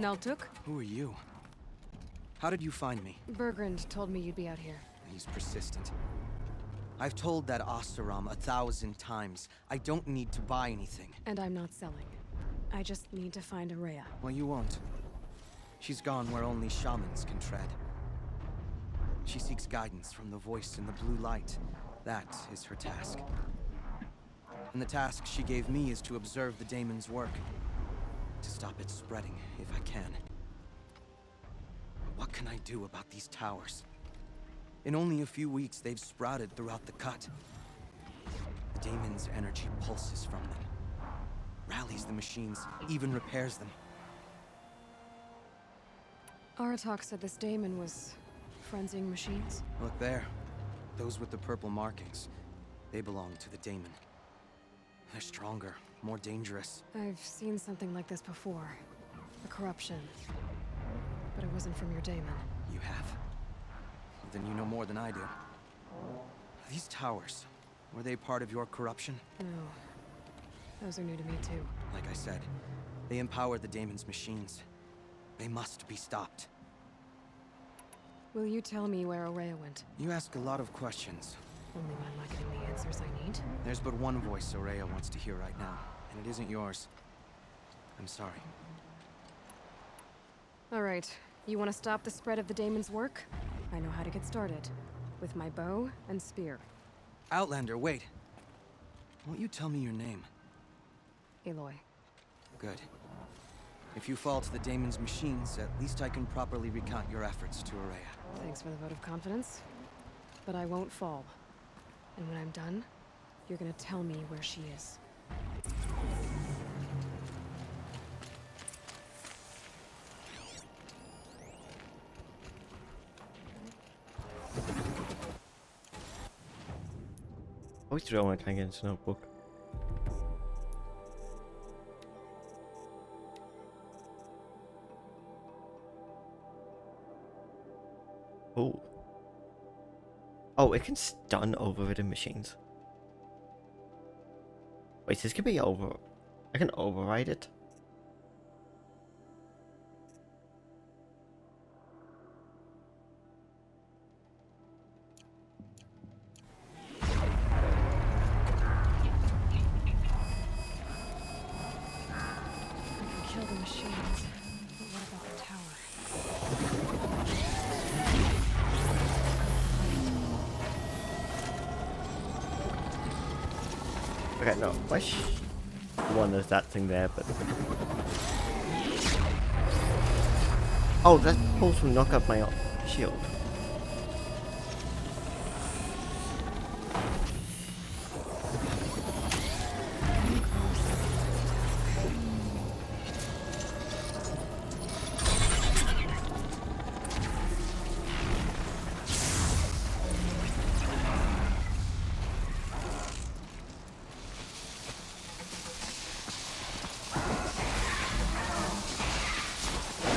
Naltuk? Who are you? How did you find me? Bergrand told me you'd be out here. He's persistent. I've told that Oseram 1,000 times. I don't need to buy anything. And I'm not selling. I just need to find Araya. Well, you won't. She's gone where only shamans can tread. She seeks guidance from the voice in the blue light. That is her task. And the task she gave me is to observe the daemon's work. To stop it spreading, if I can. But what can I do about these towers? In only a few weeks, they've sprouted throughout the cut. The daemon's energy pulses from them. Rallies the machines, even repairs them. Aratak said this daemon was frenzying machines. Look there. Those with the purple markings. They belong to the daemon. They're stronger, more dangerous. I've seen something like this before. A corruption. But it wasn't from your daemon. You have? Then you know more than I do. These towers, were they part of your corruption? No. Those are new to me too. Like I said, they empower the daemon's machines. They must be stopped. Will you tell me where Araya went? You ask a lot of questions. Only when I'm not getting the answers I need. There's but one voice Araya wants to hear right now, and it isn't yours. I'm sorry. Alright. You want to stop the spread of the daemon's work? I know how to get started. With my bow and spear. Outlander, wait. Won't you tell me your name? Aloy. Good. If you fall to the daemon's machines, at least I can properly recount your efforts to Araya. Thanks for the vote of confidence. But I won't fall. And when I'm done, you're gonna tell me where she is. I always do when I can't get into notebook. Oh. Oh, it can stun overridden machines. Wait, this could be over. I can override it. Kill the machines. But what about the tower? Okay, no. Wish one there's that thing there, but oh, that pulls from knock up my shield.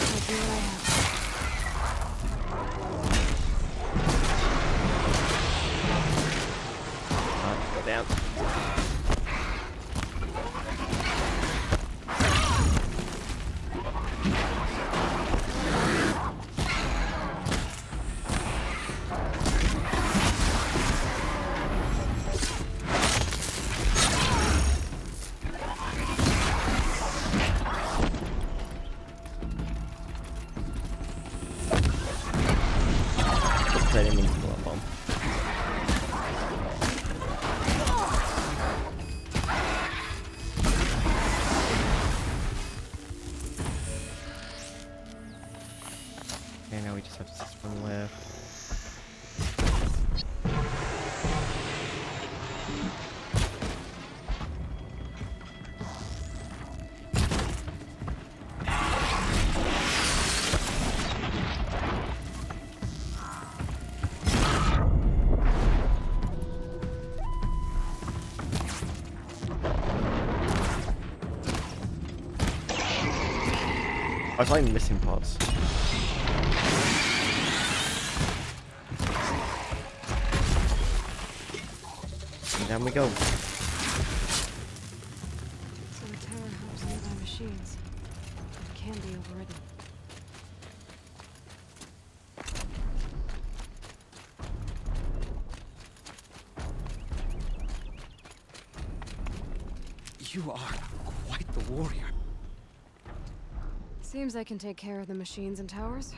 I'll do what I have. Alright, go down. I didn't mean to pull up on. Okay, now we just have to swim left. I was finding missing parts. And down we go. So the tower helps nearby machines. It can be overridden. You are quite the warrior. Seems I can take care of the machines and towers.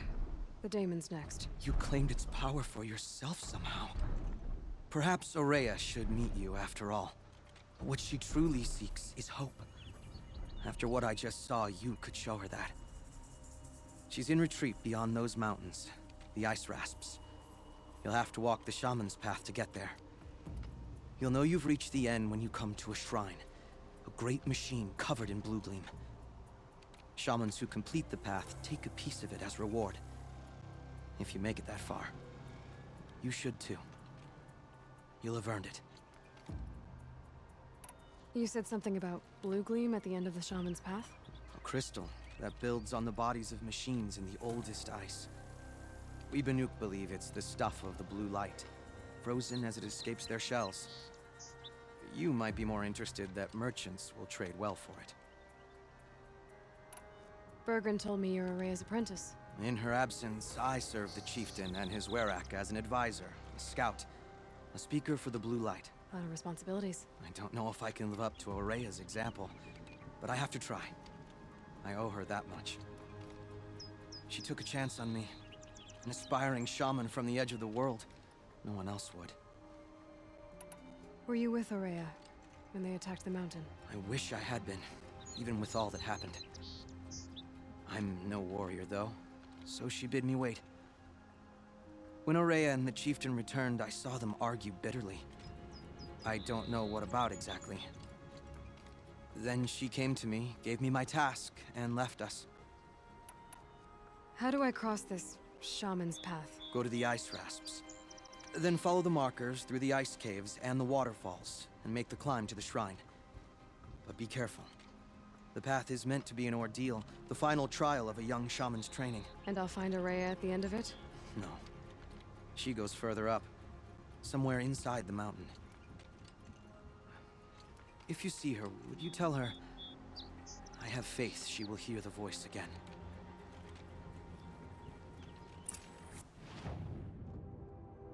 The daemon's next. You claimed its power for yourself somehow. Perhaps Aurea should meet you after all. What she truly seeks is hope. After what I just saw, you could show her that. She's in retreat beyond those mountains, the Ice Rasps. You'll have to walk the Shaman's Path to get there. You'll know you've reached the end when you come to a shrine. A great machine covered in blue gleam. Shamans who complete the path take a piece of it as reward. If you make it that far, you should too. You'll have earned it. You said something about blue gleam at the end of the Shaman's Path? A crystal that builds on the bodies of machines in the oldest ice. We Banuk believe it's the stuff of the blue light, frozen as it escapes their shells. You might be more interested that merchants will trade well for it. Bergren told me you're Aurea's apprentice. In her absence, I serve the chieftain and his werak as an advisor, a scout, a speaker for the blue light. A lot of responsibilities. I don't know if I can live up to Aurea's example, but I have to try. I owe her that much. She took a chance on me, an aspiring shaman from the edge of the world. No one else would. Were you with Aurea when they attacked the mountain? I wish I had been, even with all that happened. I'm no warrior, though, so she bid me wait. When Aurea and the chieftain returned, I saw them argue bitterly. I don't know what about exactly. Then she came to me, gave me my task, and left us. How do I cross this Shaman's Path? Go to the Ice Rasps. Then follow the markers through the ice caves and the waterfalls, and make the climb to the shrine. But be careful. The path is meant to be an ordeal, the final trial of a young shaman's training. And I'll find Aurea at the end of it? No. She goes further up, somewhere inside the mountain. If you see her, would you tell her, I have faith she will hear the voice again.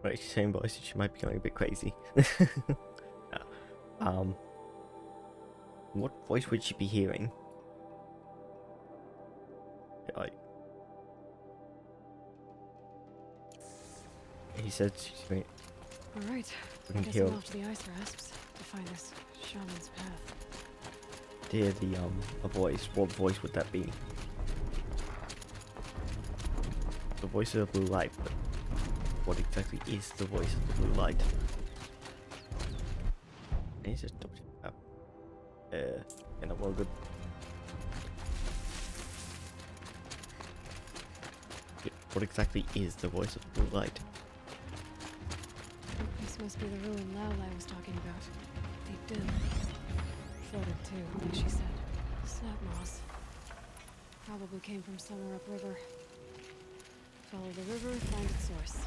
Right, same voice. She might be going a bit crazy. What voice would she be hearing? Like, he said she's going. All right. We I can guess hear- I'm off to the Ice Rasps to find this Shaman's Path. to hear the a voice. What voice would that be? The voice of the blue light, but what exactly is the voice of the blue light? And he's just double check. Well good. What exactly is the voice of the blue light? This must be the ruin Laolai was talking about. Deep in. Floated too, like she said. Snap moss. Probably came from somewhere upriver. Follow the river, find its source.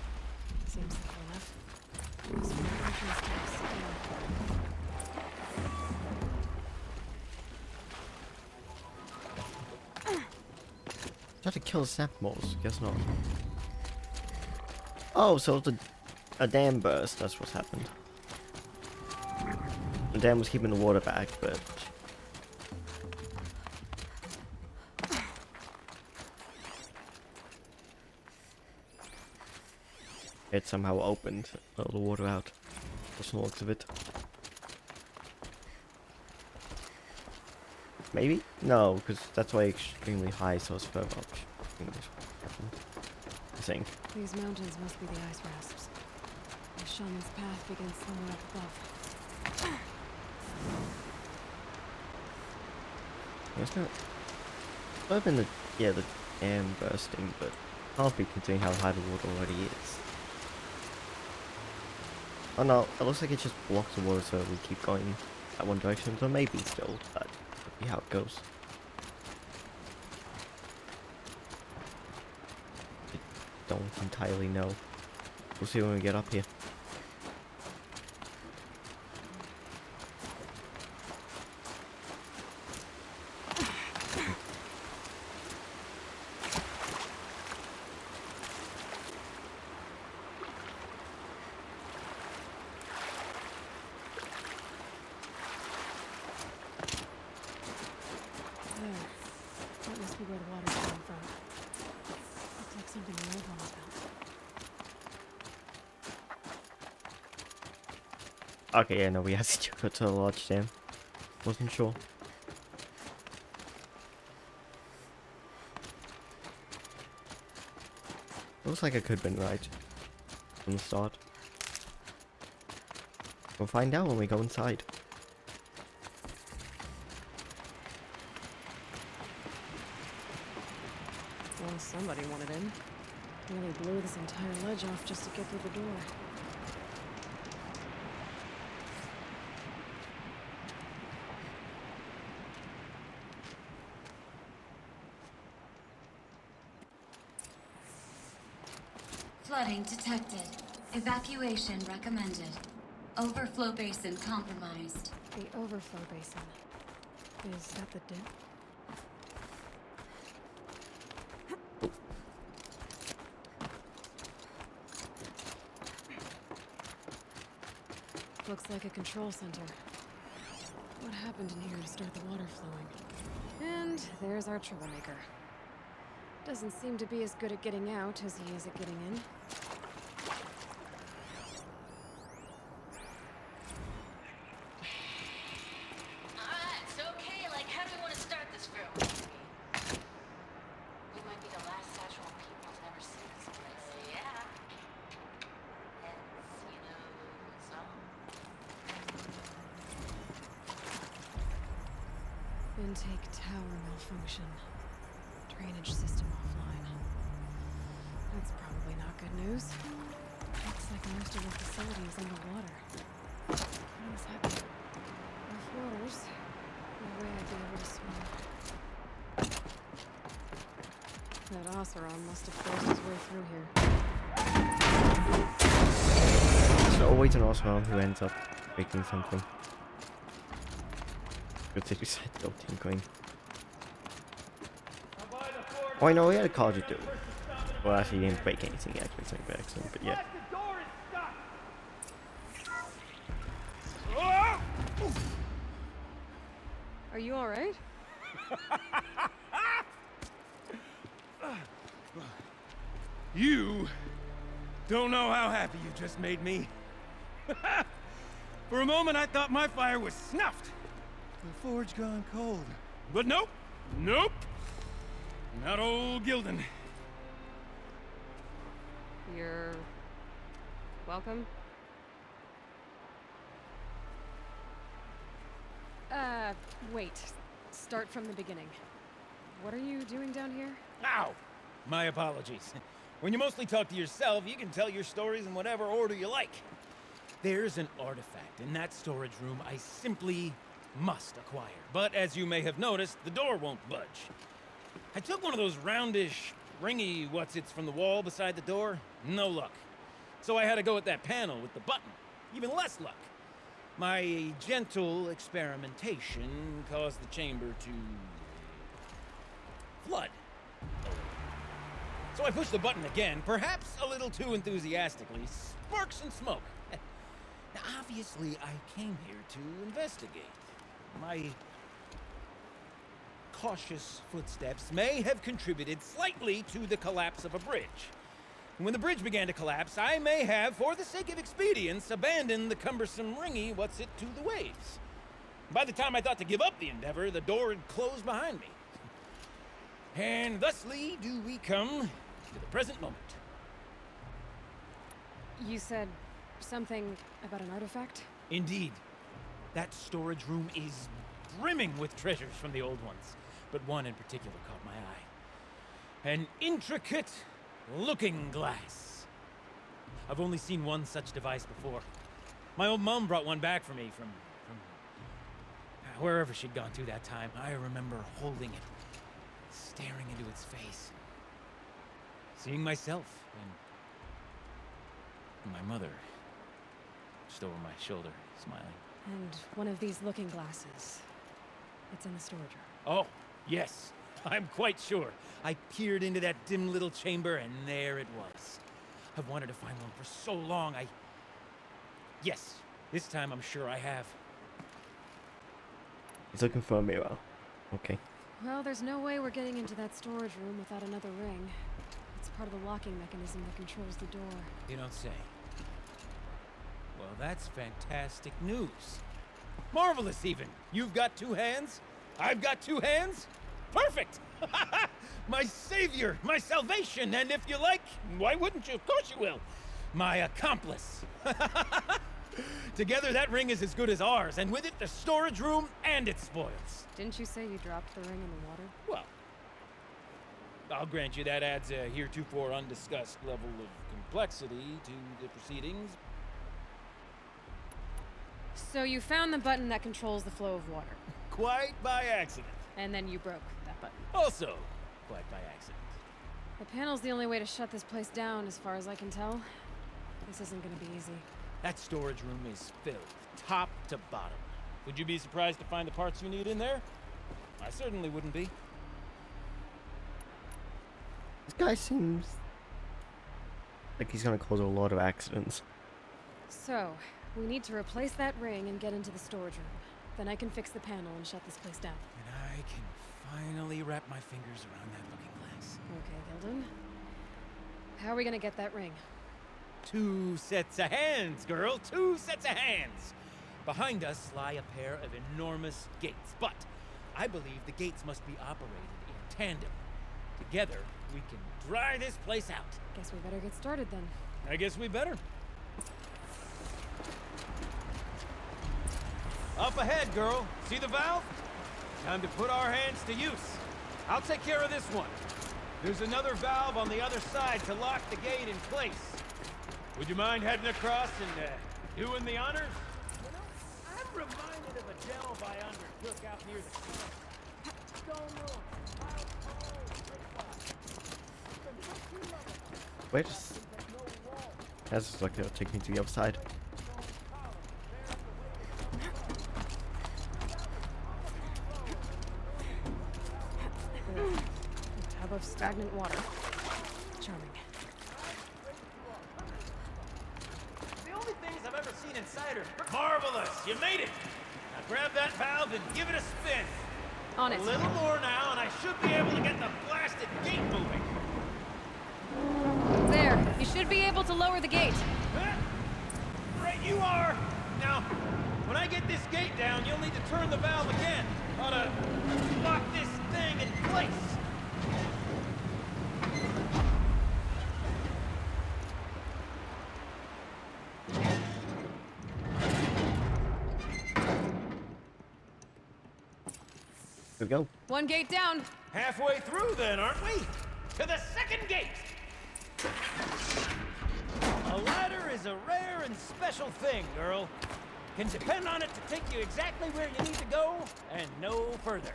Seems simple enough. Must be the entrance to this cave. Try to kill the snap moles. Guess not. Oh, so a dam burst. That's what's happened. The dam was keeping the water back, but it somehow opened all the water out. That's the looks of it. Maybe? No, because that's why extremely high, so it's further up. I think. These mountains must be the Ice Rasps. The Shaman's Path begins somewhere up above. It's not. Might have been the dam bursting, but can't be considering how high the water already is. Oh no, it looks like it just blocks the water so we keep going that one direction, so maybe still, but we'll see how it goes. I don't entirely know. We'll see when we get up here. must be where the water's coming from. Looks like something the old ones built. Okay, yeah, no, we have to go to the lodge then. Wasn't sure. Looks like I could have been right from the start. We'll find out when we go inside. Well, somebody wanted in. Nearly blew this entire ledge off just to get through the door. Flooding detected. Evacuation recommended. Overflow basin compromised. The overflow basin. Is that the dip? Looks like a control center. What happened in here to start the water flowing? And there's our troublemaker. Doesn't seem to be as good at getting out as he is at getting in. Alright, it's okay. Like, how do we want to start this film? We might be the last Saturn people to ever see this place. Yeah. Hence, you know, so. Intake tower malfunction. Drainage system offline. That's probably not good news. Looks like most of the facility is underwater. How does that happen? Rough waters. No way I'd be able to swim. That Oseram must have forced his way through here. There's always an Oswald who ends up making something. Good thing you said go tinkering. Oh, I know, he had a call to do. Well, actually, he didn't break anything yet, which is by accident, but yeah. Are you alright? You don't know how happy you just made me. For a moment, I thought my fire was snuffed. The forge gone cold. But nope. Nope. Not old Gildan. You're... welcome? Wait. Start from the beginning. What are you doing down here? Ow! My apologies. When you mostly talk to yourself, you can tell your stories in whatever order you like. There's an artifact in that storage room I simply must acquire. But as you may have noticed, the door won't budge. I took one of those roundish, ringy what's-its from the wall beside the door. No luck. So I had to go with that panel with the button. Even less luck. My gentle experimentation caused the chamber to... flood. So I pushed the button again, perhaps a little too enthusiastically. Sparks and smoke. Now, obviously, I came here to investigate. My cautious footsteps may have contributed slightly to the collapse of a bridge. And when the bridge began to collapse, I may have, for the sake of expedience, abandoned the cumbersome ringy what's-it to the waves. By the time I thought to give up the endeavor, the door had closed behind me. And thusly do we come to the present moment. You said something about an artifact? Indeed. That storage room is brimming with treasures from the old ones, but one in particular caught my eye. An intricate looking glass. I've only seen one such device before. My old mum brought one back for me from wherever she'd gone to that time. I remember holding it, staring into its face, seeing myself and my mother just over my shoulder, smiling. And one of these looking glasses. It's in the storage room. Oh, yes. I'm quite sure. I peered into that dim little chamber, and there it was. I've wanted to find one for so long, Yes, this time I'm sure I have. He's looking for a mirror. Okay. Well, there's no way we're getting into that storage room without another ring. It's part of the locking mechanism that controls the door. You don't say. Well, that's fantastic news. Marvelous, even. You've got 2 hands. I've got 2 hands. Perfect! My savior, my salvation, and if you like, why wouldn't you? Of course you will. My accomplice. Together, that ring is as good as ours, and with it, the storage room and its spoils. Didn't you say you dropped the ring in the water? Well, I'll grant you that adds a heretofore undiscussed level of complexity to the proceedings. So you found the button that controls the flow of water, Quite by accident. and then you broke that button. Also, quite by accident. The panel's the only way to shut this place down, as far as I can tell. This isn't gonna be easy. That storage room is filled, top to bottom. Would you be surprised to find the parts you need in there? I certainly wouldn't be. This guy seems like he's gonna cause a lot of accidents. So, we need to replace that ring and get into the storage room. Then I can fix the panel and shut this place down. And I can finally wrap my fingers around that looking glass. Okay, Gilden. How are we gonna get that ring? 2 sets of hands, girl. 2 sets of hands. Behind us lie a pair of enormous gates, but I believe the gates must be operated in tandem. Together, we can dry this place out. Guess we better get started then. I guess we better. Up ahead, girl. See the valve? Time to put our hands to use. I'll take care of this one. There's another valve on the other side to lock the gate in place. Would you mind heading across and doing the honors? You know, I'm reminded of a gel by undertook out near the stone mill. Wait, that's just like it'll take me to the other side. A tub of stagnant water. Charming. The only things I've ever seen inside are marvelous. You made it. Now grab that valve and give it a spin. On it. A little more now, and I should be able to get the blasted gate moving. There. You should be able to lower the gate. Huh? Right you are. Now, when I get this gate down, you'll need to turn the valve again. Ought to lock this thing in place. Here we go. One gate down. Halfway through then, aren't we? To the second gate! A ladder is a rare and special thing, girl. Can depend on it to take you exactly where you need to go, and no further.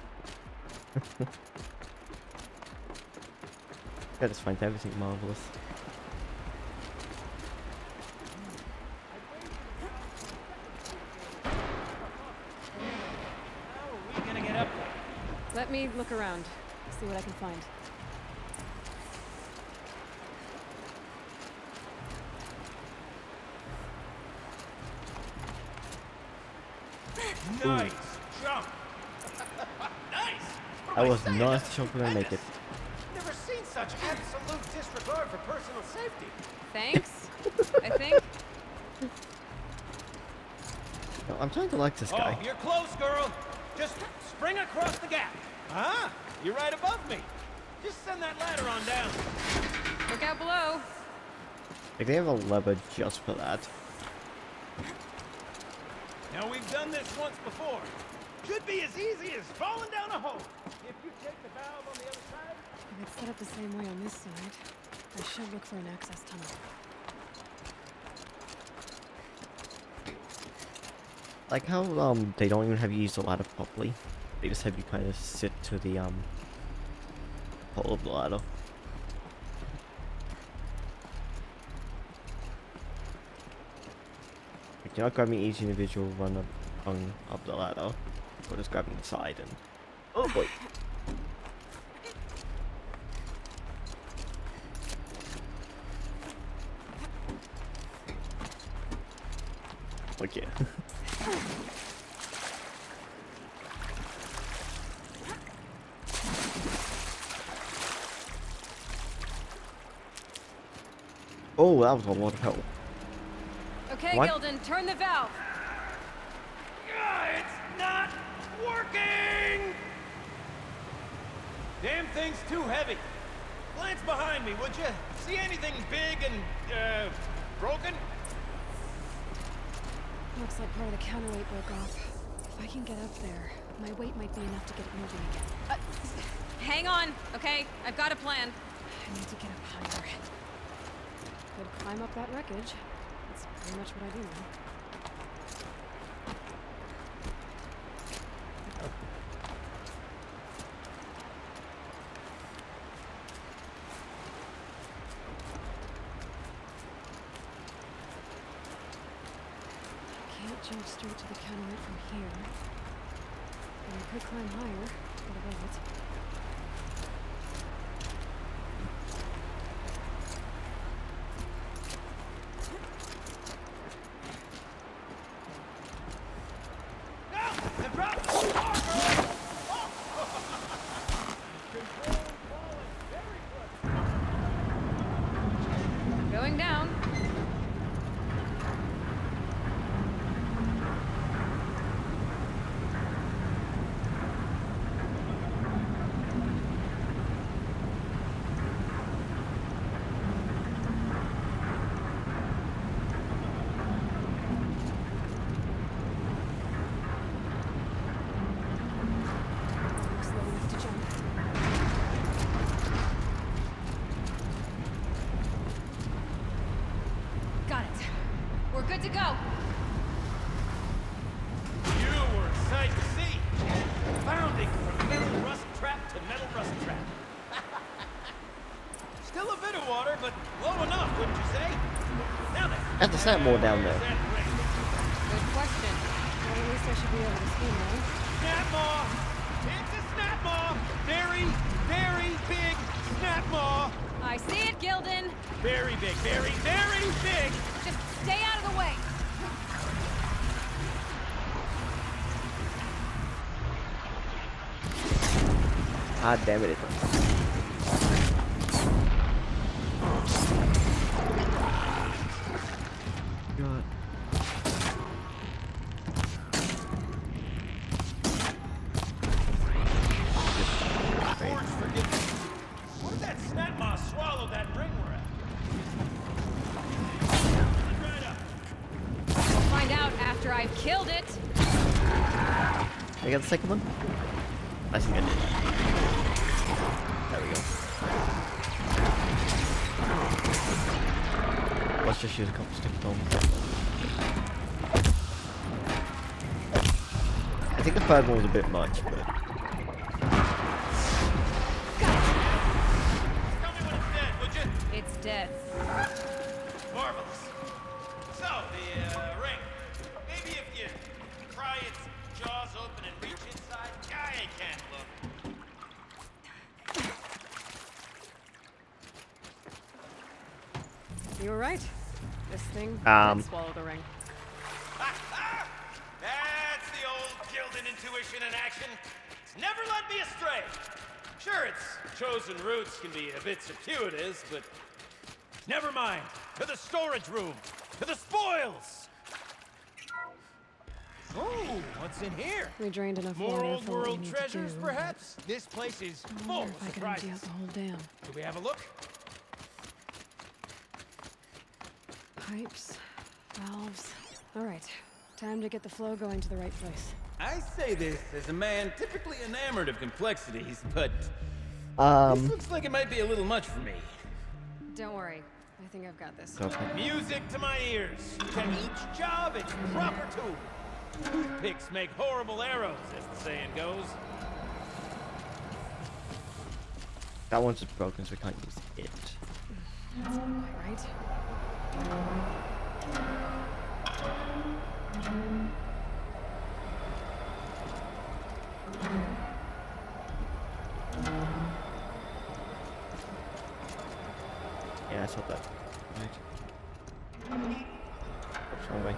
I just find everything marvelous. How are we gonna get up there? Let me look around. See what I can find. Nice jump! Nice! I was not sure gonna make it. Never seen such absolute disregard for personal safety. Thanks, I think. No, I'm trying to like this guy. Oh, you're close, girl. Just spring across the gap. Ah, you're right above me. Just send that ladder on down. Look out below. Like they have a lever just for that. Now, we've done this once before. Should be as easy as falling down a hole. If you take the valve on the other side... If it's set up the same way on this side, I should look for an access tunnel. Like how they don't even have you use the ladder properly. They just have you kind of sit to the pole of the ladder. Like you're not grabbing each individual run up the ladder. You're just grabbing the side and oh boy. Okay. Oh, that was a lot of help. Okay, What? Gilden, turn the valve. It's not working! Damn thing's too heavy. Glance behind me, would you? See anything big and, broken? Looks like part of the counterweight broke off. If I can get up there, my weight might be enough to get it moving again. Hang on, okay? I've got a plan. I need to get up higher. Could climb up that wreckage. That's pretty much what I do now. Can't jump straight to the counterweight from here. But I could climb higher, get above it. Going down. Slow enough to jump. Got it. We're good to go. You were a sight to see. Bounding from metal rust trap to metal rust trap. Still a bit of water, but low enough, wouldn't you say? Now then. Add the sand more down there. That ring. Good question. Well, at least I should be able to swim now. Snap maw! It's a snap maw! Very, very big snap maw! I see it, Gilden. Very big, very, very big! Just stay out of the way. Ah, damn it. God. Lord forgive me. What if that snap maw swallowed that ring we're at? Look right up. We'll find out after I've killed it. I got the second one? I think I did. There we go. Let's just use a couple stick bombs. I think the third one was a bit much, but Tell me when it's dead, would you? It's dead. Marvelous. So, the ring. Maybe if you pry its jaws open and reach inside, I can't look. You were right. This thing Um. did swallow the ring. That's the old Gildan intuition in action. It's never led me astray. Sure, its chosen routes can be a bit circuitous, but never mind. To the storage room. To the spoils. Oh, what's in here? We drained enough More water old for what we world need treasures, to do. perhaps? This place is I full wonder of if I can empty out surprises. the whole dam. Do we have a look? Pipes, valves. All right, time to get the flow going to the right place. I say this as a man typically enamored of complexities, but this looks like it might be a little much for me. Don't worry, I think I've got this. okay. Music to my ears. To each job its proper tool. Toothpicks make horrible arrows, as the saying goes. That one's just broken, so we can't use it. That's not quite right. Yeah, I saw that. Right. Oops, wrong way.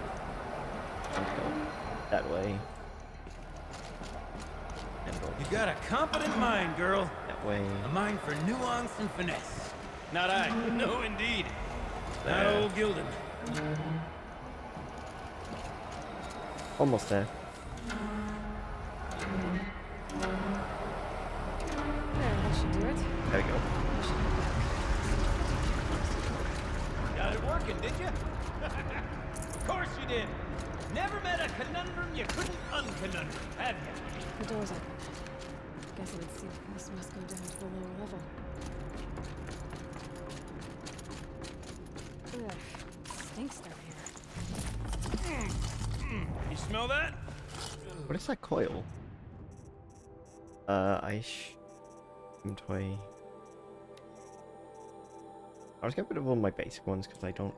Let's go that way. And go You got a competent mind, girl. that way. A mind for nuance and finesse. Not I. No, indeed. Not old Gildan. Almost there. There, that should do it. There we go. We should head back. Got it working, did you? Of course you did. Never met a conundrum you couldn't unconundrum, have you? The door's open. Guess I would see this must go down to the lower level. Ugh, stinks down here. You smell that? What is that coil? Inventory. I'll just get rid of all my basic ones because I don't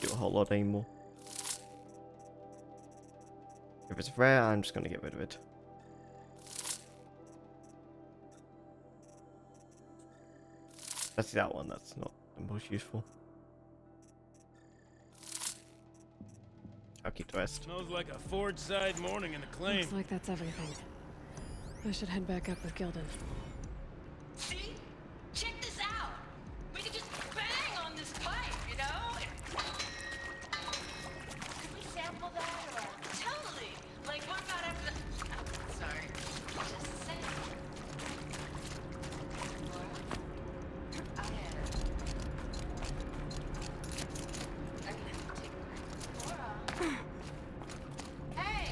do a whole lot anymore. If it's rare, I'm just gonna get rid of it. That's that one. That's not the most useful. I'll keep the rest. Smells like a Ford side morning in Acclaim. Looks like that's everything. I should head back up with Gildan. See? Check this out. We could just bang on this pipe, you know? Could we sample that or? Totally. Like, what about after the... Oh, sorry. Just saying. Laura? I can take a break. Laura? Hey!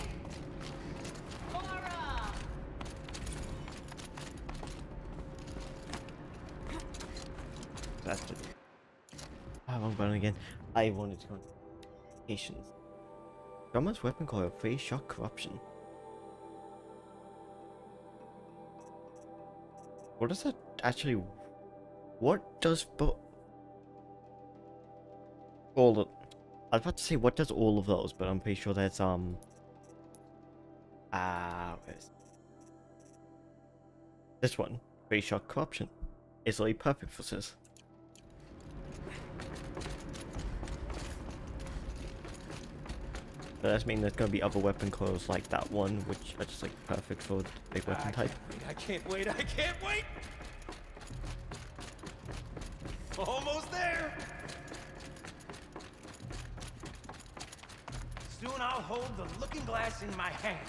Laura! That's it. Wrong button again. I wanted to go. Patience. Drummer's weapon coil, phase shock corruption. What does that actually? What does all of? I was about to say what does all of those, but I'm pretty sure that's where's this one? Phase shock corruption. It's really perfect for this. But that means there's gonna be other weapon coils like that one, which are just like perfect for the big weapon type. I can't wait. I can't wait. Almost there. Soon I'll hold the looking glass in my hand,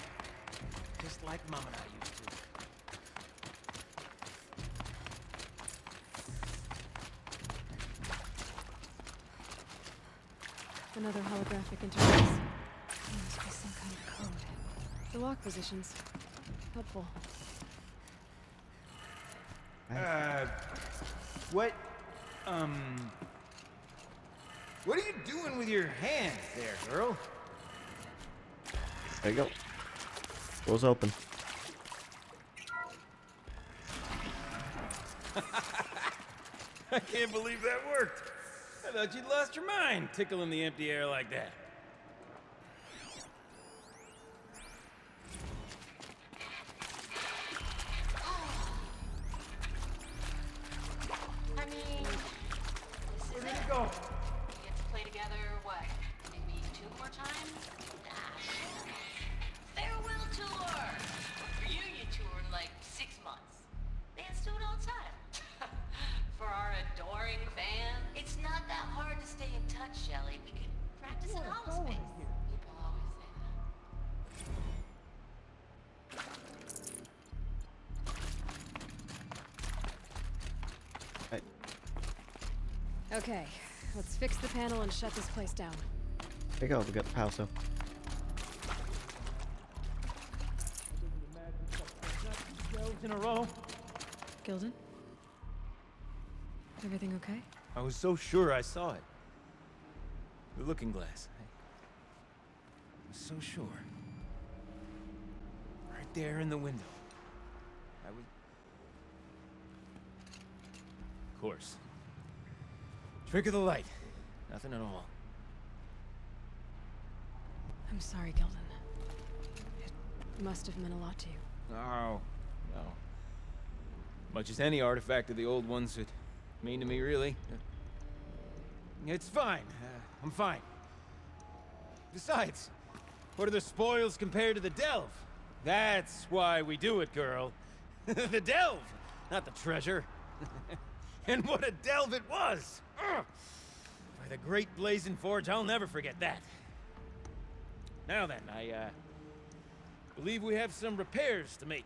just like Mom and I used to. Another holographic interface. There must be some kind of code. The lock positions. Helpful. What are you doing with your hands there, girl? There you go. Door's open. I can't believe that worked. I thought you'd lost your mind, tickling the empty air like that. I mean, this is it. Go. We get to play together, what, maybe 2 more times? Nah. Farewell tour! Reunion tour in like 6 months. Bands do it all the time. For our adoring fans. It's not that hard to stay in touch, Shelley. We could practice in holospace. People always say that. Okay, let's fix the panel and shut this place down. There you go. We got the power cell. In a row. Gildan? Everything okay? I was so sure I saw it. The looking glass. I was so sure. Right there in the window. I was... Of course. Trick of the light. Nothing at all. I'm sorry, Gildan. It must have meant a lot to you. No. No. Much as any artifact of the old ones would mean to me, really. It's fine. I'm fine. Besides, what are the spoils compared to the delve? That's why we do it, girl. The delve, not the treasure. And what a delve it was! Ugh. By the great Blazing Forge, I'll never forget that. Now then, I believe we have some repairs to make.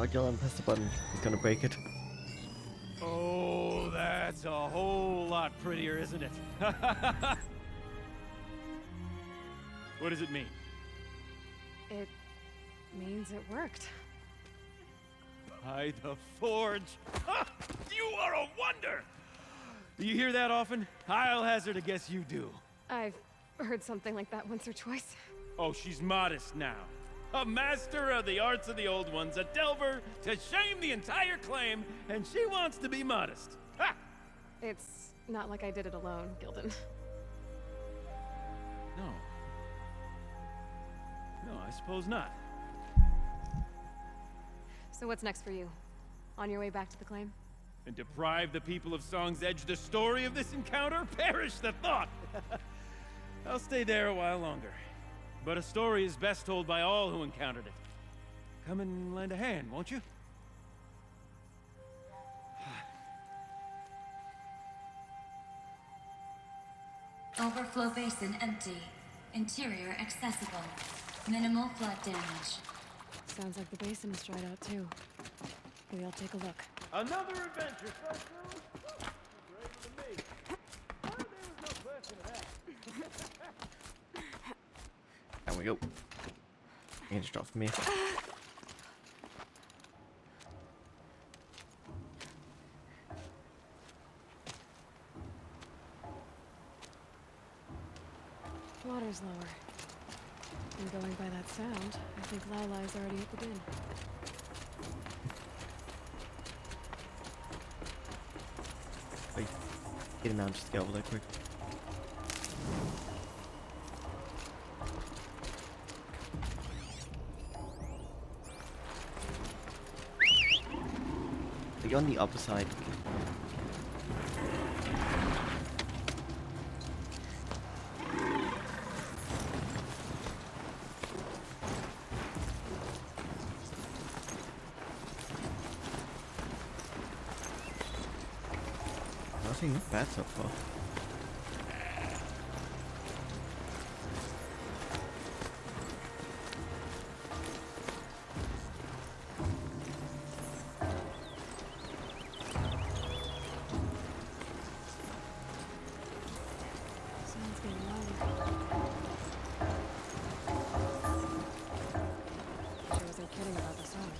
Oh, Dylan, press the button. He's gonna break it. Oh, that's a whole lot prettier, isn't it? What does it mean? It means it worked. By the Forge! Ha! You are a wonder! Do you hear that often? I'll hazard a guess you do. I've heard something like that once or twice. Oh, she's modest now. A master of the arts of the old ones, a delver to shame the entire claim, and she wants to be modest. Ha! It's not like I did it alone, Gildan. No. No, I suppose not. So what's next for you? On your way back to the claim? And deprive the people of Song's Edge the story of this encounter? Perish the thought! I'll stay there a while longer. But a story is best told by all who encountered it. Come and lend a hand, won't you? Overflow basin empty. Interior accessible. Minimal flood damage. Sounds like the basin is dried out too. Maybe I'll take a look. Another adventure, fresh through? Greater than me. Well, there was no question of that. There we go. You can just drop from here. Water's lower. And going by that sound, I think Laulai's already hit the bin. Wait, get him out just to get over there quick. Are you on the upper side? Nothing not bad so far. Sounds getting louder. Shows they're kidding about the sound.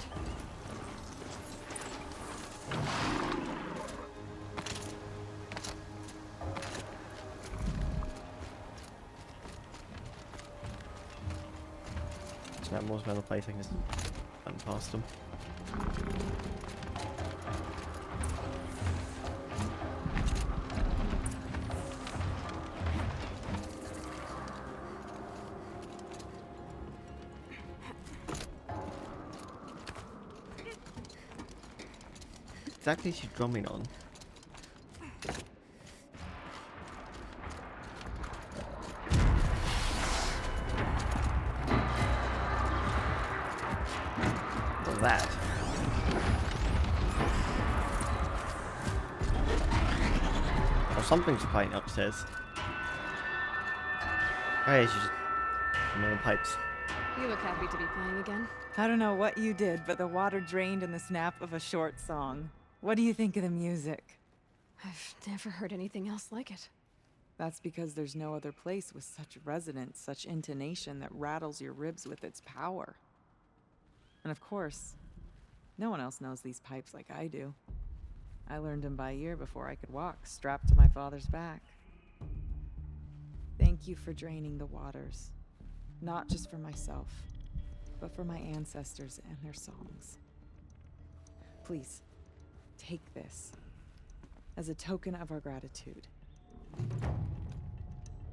That most metal plating is done past them. Exactly, she's drumming on. That. Or something's playing upstairs. Hey, she's just another pipes. You look happy to be playing again. I don't know what you did, but the water drained in the snap of a short song. What do you think of the music? I've never heard anything else like it. That's because there's no other place with such resonance, such intonation that rattles your ribs with its power. And of course, no one else knows these pipes like I do. I learned them by ear before I could walk, strapped to my father's back. Thank you for draining the waters. Not just for myself, but for my ancestors and their songs. Please, take this as a token of our gratitude.